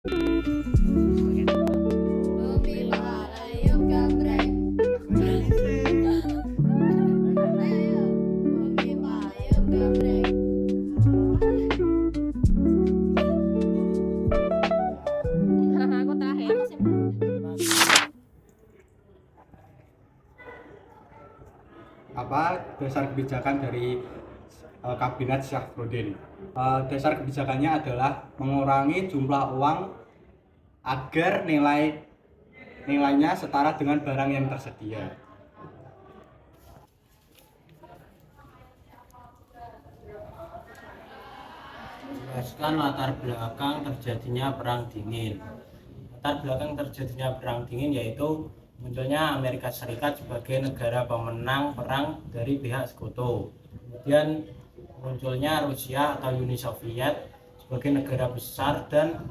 Bumi Melayu gambreng. Ayo, Bumi Melayu gambreng. Aku terakhir sih. Apa dasar kebijakan dari Kabinet Syafruddin? Dasar kebijakannya adalah mengurangi jumlah uang agar nilainya setara dengan barang yang tersedia. Jelaskan latar belakang terjadinya Perang Dingin. Latar belakang terjadinya Perang Dingin yaitu munculnya Amerika Serikat sebagai negara pemenang perang dari pihak sekutu. Kemudian munculnya Rusia atau Uni Soviet sebagai negara besar dan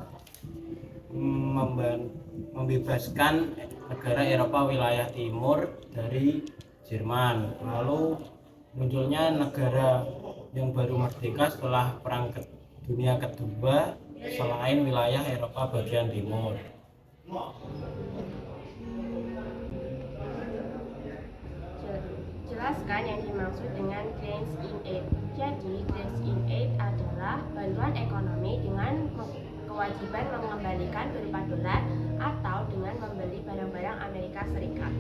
membebaskan negara Eropa wilayah timur dari Jerman. Lalu munculnya negara yang baru merdeka setelah Perang Dunia Kedua selain wilayah Eropa bagian timur. Jelaskan yang dimaksud dengan Grants in Aid. Jadi, Grants in Aid adalah bantuan ekonomi dengan kewajiban mengembalikan berupa dolar atau dengan membeli barang-barang Amerika Serikat.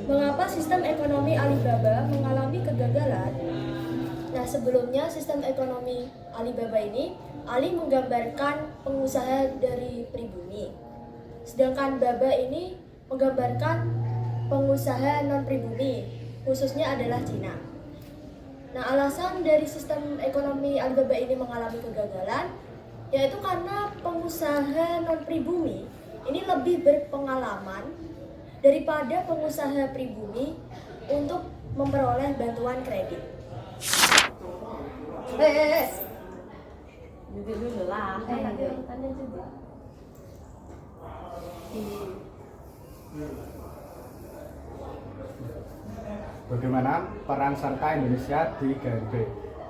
Mengapa sistem ekonomi Alibaba mengalami kegagalan? Nah, sebelumnya sistem ekonomi Alibaba ini, Ali menggambarkan pengusaha dari pribumi. Sedangkan Baba ini menggambarkan pengusaha non-pribumi, khususnya adalah Cina. Nah, alasan dari sistem ekonomi Alibaba ini mengalami kegagalan, yaitu karena pengusaha non-pribumi ini lebih berpengalaman daripada pengusaha pribumi untuk memperoleh bantuan kredit. Dulu lah, tadi urutannya juga. Bagaimana peran serta Indonesia di GNB?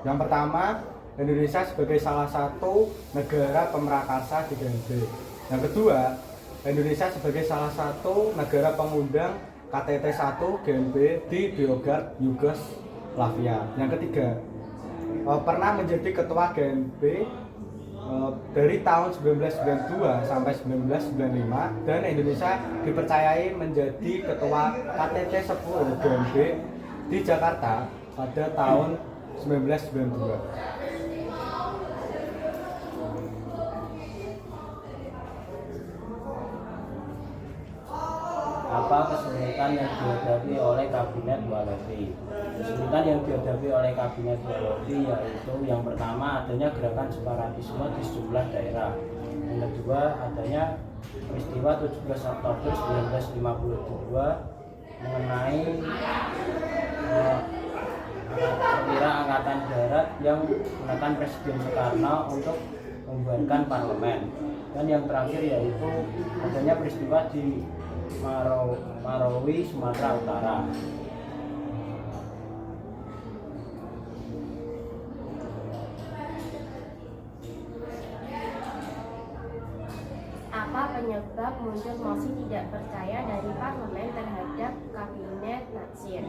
Yang pertama, Indonesia sebagai salah satu negara pemrakasa di GNB. Yang kedua, Indonesia sebagai salah satu negara pengundang KTT 1 GNB di Beograd, Yugoslavia. Yang ketiga, pernah menjadi ketua GNB dari tahun 1992 sampai 1995, dan Indonesia dipercayai menjadi ketua KTT 10 GNB di Jakarta pada tahun 1992. Apa kesulitan yang dihadapi oleh Kabinet Walofi? Kesulitan yang dihadapi oleh Kabinet Walofi yaitu yang pertama, adanya gerakan separatisme di sejumlah daerah. Yang kedua, adanya peristiwa 17 Oktober 1952 mengenai perwira Angkatan Darat yang menekan Presiden Soekarno untuk membubarkan parlemen. Dan yang terakhir yaitu adanya peristiwa di Marawi, Sumatera Utara. Apa penyebab muncul mosi tidak percaya dari parlemen terhadap Kabinet Natsir?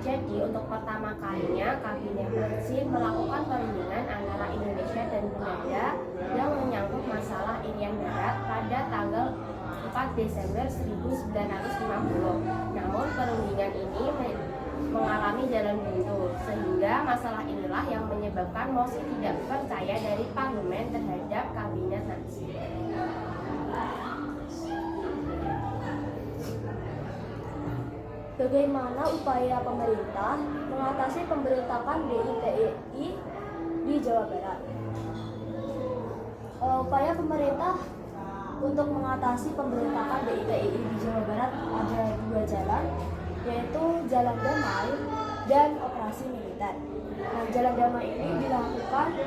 Jadi, untuk pertama kalinya Kabinet Natsir melakukan perundingan antara Indonesia dan Belanda yang menyangkut masalah Irian Barat pada tanggal 4 Desember 1950. Namun perundingan ini mengalami jalan buntu, sehingga masalah inilah yang menyebabkan mosi tidak percaya dari parlemen terhadap Kabinet Natsir. Bagaimana upaya pemerintah mengatasi pemberontakan DITI di Jawa Barat? Upaya pemerintah untuk mengatasi pemberontakan DITI di Jawa Barat ada dua jalan, yaitu jalan damai dan operasi militer. Nah, jalan damai ini dilakukan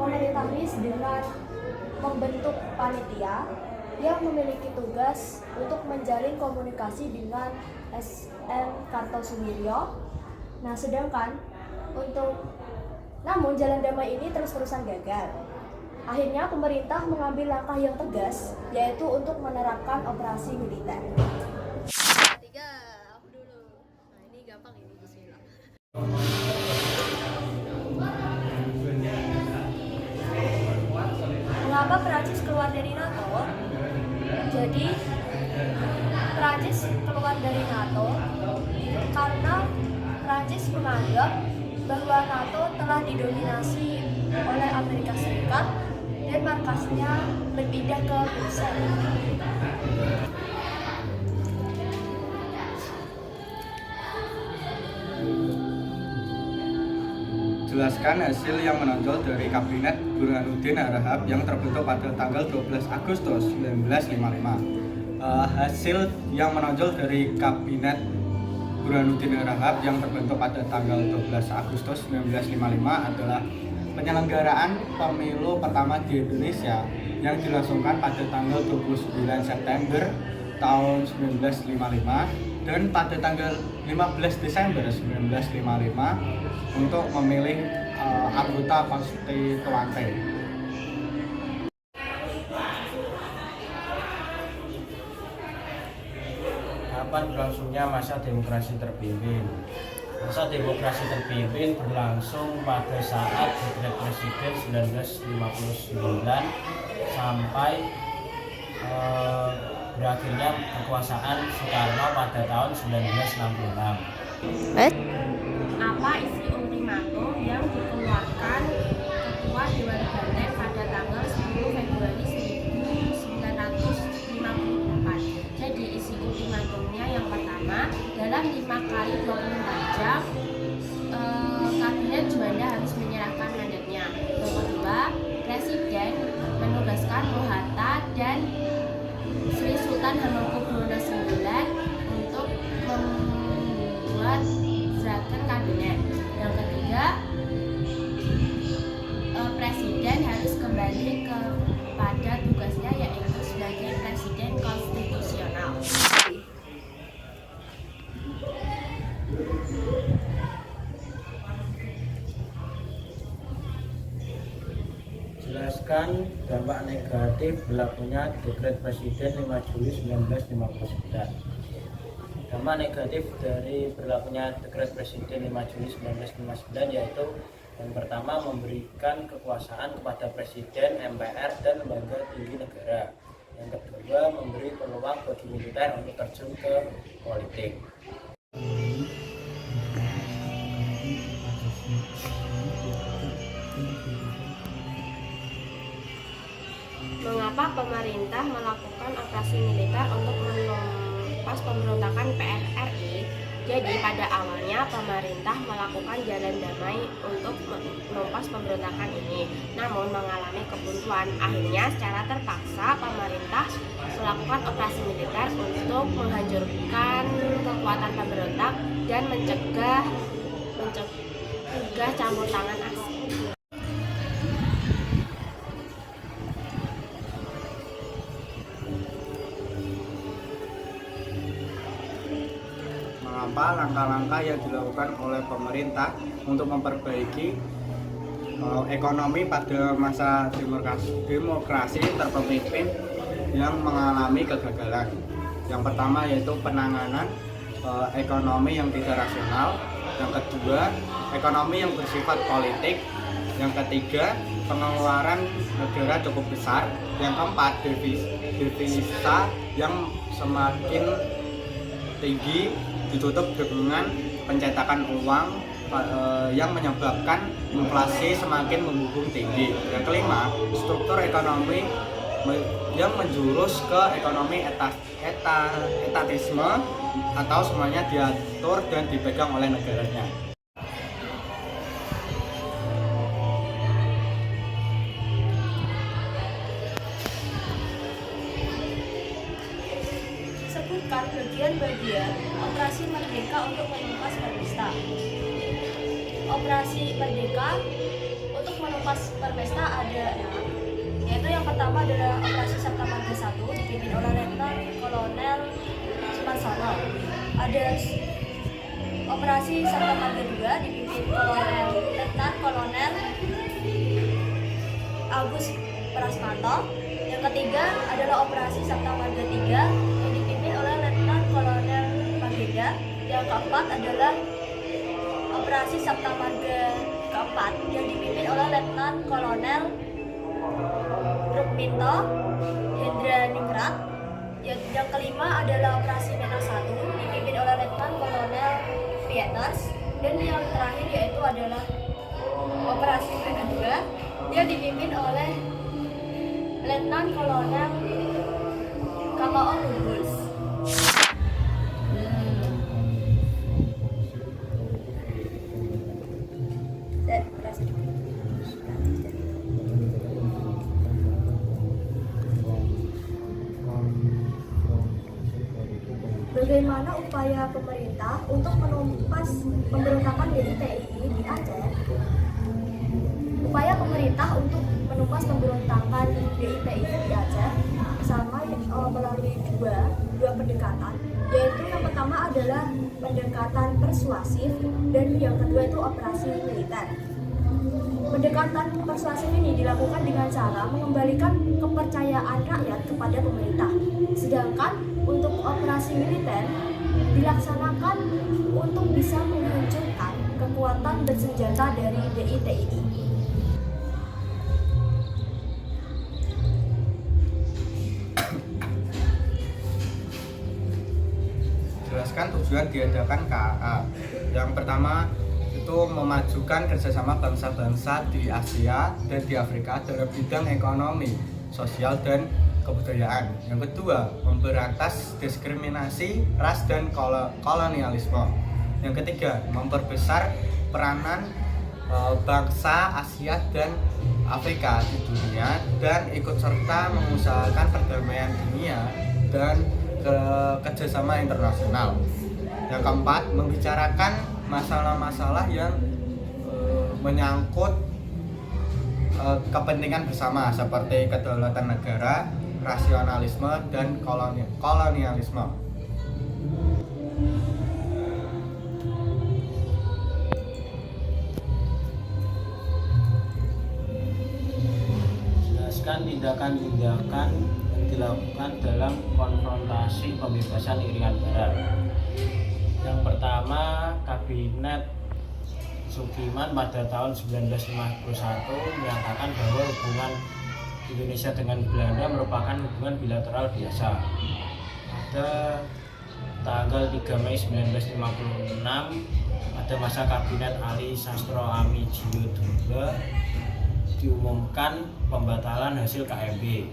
pemerintah RIS dengan membentuk panitia yang memiliki tugas untuk menjalin komunikasi dengan SN Kartosuwiryo Nah, namun jalan damai ini terus-terusan gagal. Akhirnya pemerintah mengambil langkah yang tegas, yaitu untuk menerapkan operasi militer. Tiga, aku dulu. Nah ini gampang ini, bismillah. Mengapa Prancis keluar dari NATO? Jadi, Prancis keluar dari NATO karena Prancis menganggap bahwa NATO telah didominasi oleh Amerika Serikat dan markasnya berpindah ke Brussels. Jelaskan hasil yang menonjol dari Kabinet Burhanuddin Harahap yang terbentuk pada tanggal 12 Agustus 1955. Hasil yang menonjol dari Kabinet Burhanuddin Harahap yang terbentuk pada tanggal 12 Agustus 1955 adalah penyelenggaraan pemilu pertama di Indonesia yang dilangsungkan pada tanggal 29 September tahun 1955 dan pada tanggal 15 Desember 1955 untuk memilih anggota konstituante. Kapan berlangsungnya masa demokrasi terpimpin? Masa demokrasi terpimpin berlangsung pada saat dekret presiden 1959 sampai berakhirnya kekuasaan Soekarno pada tahun 1966. Apa isi ultimatum yang dikeluarkan Ketua Dewan Banteng pada tanggal 10 Februari 1958? Jadi isi ultimatumnya yang pertama, dalam 5 kali 24 jam Kabinet Juanda harus menyerahkan mandatnya. Yang kedua, Presiden menugaskan Bung Hatta dan Sri Sultan Hamengkubuwono IX untuk membuat zakon kabinet. Yang ketiga, Presiden harus kembali kepada tugasnya yaitu sebagai Presiden konstitusional. Jelaskan dampak negatif berlakunya dekret presiden 5 Juli 1959. Dampak negatif dari berlakunya dekret presiden 5 Juli 1959 yaitu yang pertama, memberikan kekuasaan kepada presiden, MPR, dan lembaga tinggi negara. Yang kedua, memberi peluang bagi militer untuk terjun ke politik. Mengapa pemerintah melakukan operasi militer untuk menumpas pemberontakan PRRI? Jadi pada awalnya pemerintah melakukan jalan damai untuk menumpas pemberontakan ini, namun mengalami kebuntuan. Akhirnya secara terpaksa pemerintah melakukan operasi militer untuk menghancurkan kekuatan pemberontak dan mencegah campur tangan asing. Mengapa langkah-langkah yang dilakukan oleh pemerintah untuk memperbaiki ekonomi pada masa demokrasi terpimpin yang mengalami kegagalan. Yang pertama yaitu penanganan ekonomi yang tidak rasional. Yang kedua, ekonomi yang bersifat politik. Yang ketiga, pengeluaran negara cukup besar. Yang keempat, devisa yang semakin tinggi ditutup dengan pencetakan uang yang menyebabkan inflasi semakin membumbung tinggi. Yang kelima, struktur ekonomi yang menjurus ke ekonomi etatisme atau semuanya diatur dan dipegang oleh negaranya. Sebutkan bagian-bagian operasi Merdeka untuk menumpas Perpesta. Operasi Merdeka untuk menumpas Perpesta ada yaitu yang pertama adalah Operasi Sabta Marga 1 dipimpin oleh Letnan Kolonel Sumarsono. Ada Operasi Sabta Marga 2 Agus Prasmanto. Yang ketiga adalah Operasi Sabta Marga 3 yang dipimpin oleh Letnan Kolonel Mageda. Yang keempat adalah Operasi Sabta Marga keempat yang dipimpin oleh Letnan Kolonel Rukminto Hendraningrat. Yang kelima adalah Operasi Menak 1 dipimpin oleh Letnan Kolonel Pieters. Dan yang terakhir yaitu adalah Operasi Menak 2 yang dipimpin oleh Letnan Kolonel KPO Lugus. Bagaimana upaya pemerintah untuk menumpas pemberontakan DITII di Aceh? Upaya pemerintah untuk menumpas pemberontakan DITII di Aceh sama melalui dua pendekatan, yaitu yang pertama adalah pendekatan persuasif dan yang kedua itu operasi militer. Pendekatan persuasif ini dilakukan dengan cara mengembalikan kepercayaan rakyat kepada pemerintah. Sedangkan untuk operasi militer dilaksanakan untuk bisa menghancurkan kekuatan bersenjata dari DITII. Jelaskan tujuan diadakan KAA. Yang pertama itu memajukan kerjasama bangsa-bangsa di Asia dan di Afrika dalam bidang ekonomi, sosial, dan kebudayaan. Yang kedua, memberantas diskriminasi ras dan kolonialisme. Yang ketiga, memperbesar peranan bangsa Asia dan Afrika di dunia dan ikut serta mengusahakan perdamaian dunia dan kerjasama internasional. Yang keempat, membicarakan masalah-masalah yang menyangkut kepentingan bersama seperti kedaulatan negara, rasionalisme, dan kolonialisme. Jelaskan tindakan-tindakan yang dilakukan dalam konfrontasi pembebasan Irian Barat. Yang pertama, Kabinet Sudirman pada tahun 1951 menyatakan bahwa hubungan Indonesia dengan Belanda merupakan hubungan bilateral biasa. Pada tanggal 3 Mei 1956, pada masa Kabinet Ali Sastro Amijiyo II, diumumkan pembatalan hasil KMB.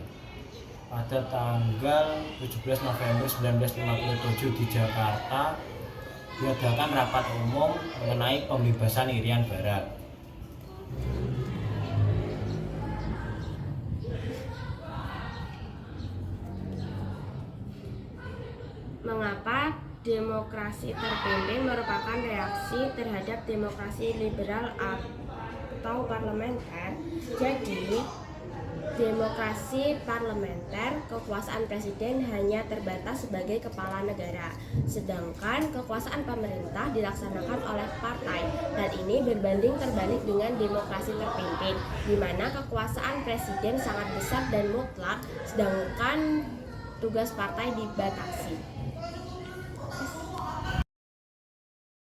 Pada tanggal 17 November 1957 di Jakarta diadakan rapat umum mengenai pembebasan Irian Barat. Mengapa demokrasi terpimpin merupakan reaksi terhadap demokrasi liberal atau parlementer? Jadi, demokrasi parlementer, kekuasaan presiden hanya terbatas sebagai kepala negara, sedangkan kekuasaan pemerintah dilaksanakan oleh partai. Hal ini berbanding terbalik dengan demokrasi terpimpin, di mana kekuasaan presiden sangat besar dan mutlak, sedangkan tugas partai dibatasi.